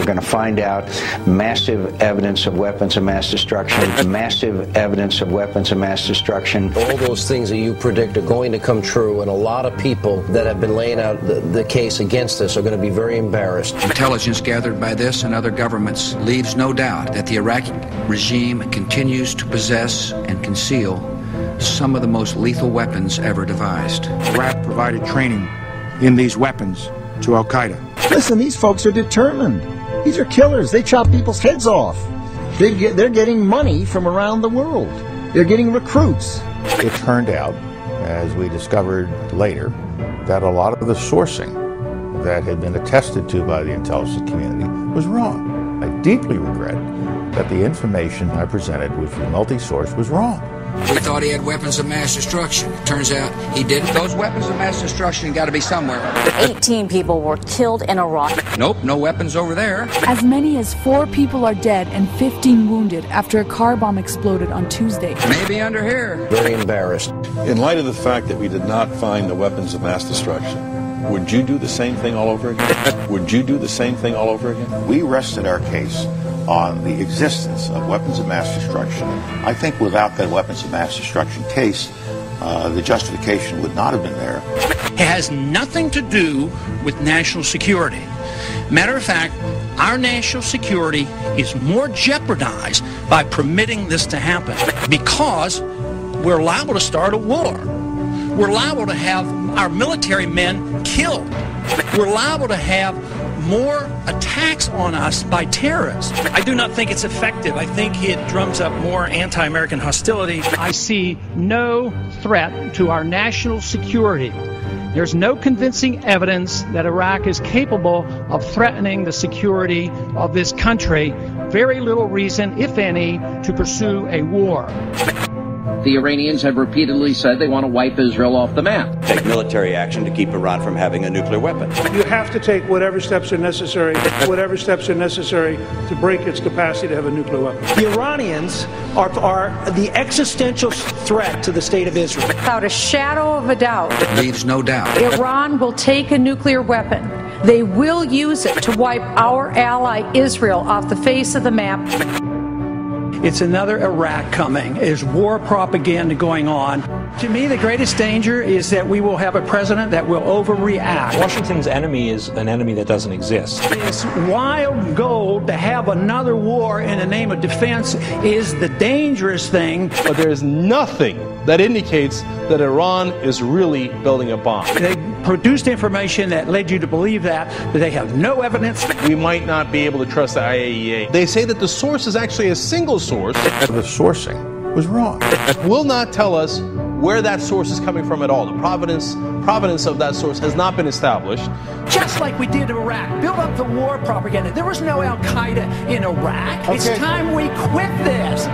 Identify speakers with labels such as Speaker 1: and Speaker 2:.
Speaker 1: We're going to find out massive evidence of weapons of mass destruction, massive evidence of weapons of mass destruction.
Speaker 2: All those things that you predict are going to come true, and a lot of people that have been laying out the case against this are going to be very embarrassed.
Speaker 3: Intelligence gathered by this and other governments leaves no doubt that the Iraqi regime continues to possess and conceal some of the most lethal weapons ever devised.
Speaker 4: Iraq provided training in these weapons to Al-Qaeda.
Speaker 5: Listen, these folks are determined. These are killers. They chop people's heads off. They're getting money from around the world. They're getting recruits.
Speaker 6: It turned out, as we discovered later, that a lot of the sourcing that had been attested to by the intelligence community was wrong. I deeply regret that the information I presented, which was multi-source, was wrong.
Speaker 3: We thought he had weapons of mass destruction. Turns out he didn't. Those weapons of mass destruction got to be somewhere.
Speaker 7: 18 people were killed in Iraq.
Speaker 3: Nope, no weapons over there.
Speaker 8: As many as 4 people are dead and 15 wounded after a car bomb exploded on Tuesday.
Speaker 3: Maybe under here.
Speaker 2: Very embarrassed.
Speaker 9: In light of the fact that we did not find the weapons of mass destruction, would you do the same thing all over again? Would you do the same thing all over again?
Speaker 6: We rested our case on the existence of weapons of mass destruction. I think without that weapons of mass destruction case, the justification would not have been there.
Speaker 10: It has nothing to do with national security. Matter of fact, our national security is more jeopardized by permitting this to happen because we're liable to start a war. We're liable to have our military men killed. We're liable to have more attacks on us by terrorists.
Speaker 11: I do not think it's effective. I think it drums up more anti-American hostility.
Speaker 12: I see no threat to our national security. There's no convincing evidence that Iraq is capable of threatening the security of this country. Very little reason, if any, to pursue a war.
Speaker 13: The Iranians have repeatedly said they want to wipe Israel off the map.
Speaker 14: Take military action to keep Iran from having a nuclear weapon.
Speaker 4: You have to take whatever steps are necessary to break its capacity to have a nuclear weapon.
Speaker 15: The Iranians are the existential threat to the state of Israel.
Speaker 16: Without a shadow of a doubt.
Speaker 3: Leaves no doubt.
Speaker 16: Iran will take a nuclear weapon. They will use it to wipe our ally Israel off the face of the map.
Speaker 12: It's another Iraq coming. There's war propaganda going on. To me, the greatest danger is that we will have a president that will overreact.
Speaker 17: Washington's enemy is an enemy that doesn't exist.
Speaker 12: This wild goal to have another war in the name of defense is the dangerous thing.
Speaker 18: But there's nothing that indicates that Iran is really building a bomb.
Speaker 12: They produced information that led you to believe that, but they have no evidence.
Speaker 18: We might not be able to trust the IAEA. They say that the source is actually a single source.
Speaker 6: The sourcing was wrong.
Speaker 18: Will not tell us where that source is coming from at all. The provenance of that source has not been established.
Speaker 12: Just like we did in Iraq, build up the war propaganda. There was no Al-Qaeda in Iraq. Okay. It's time we quit this.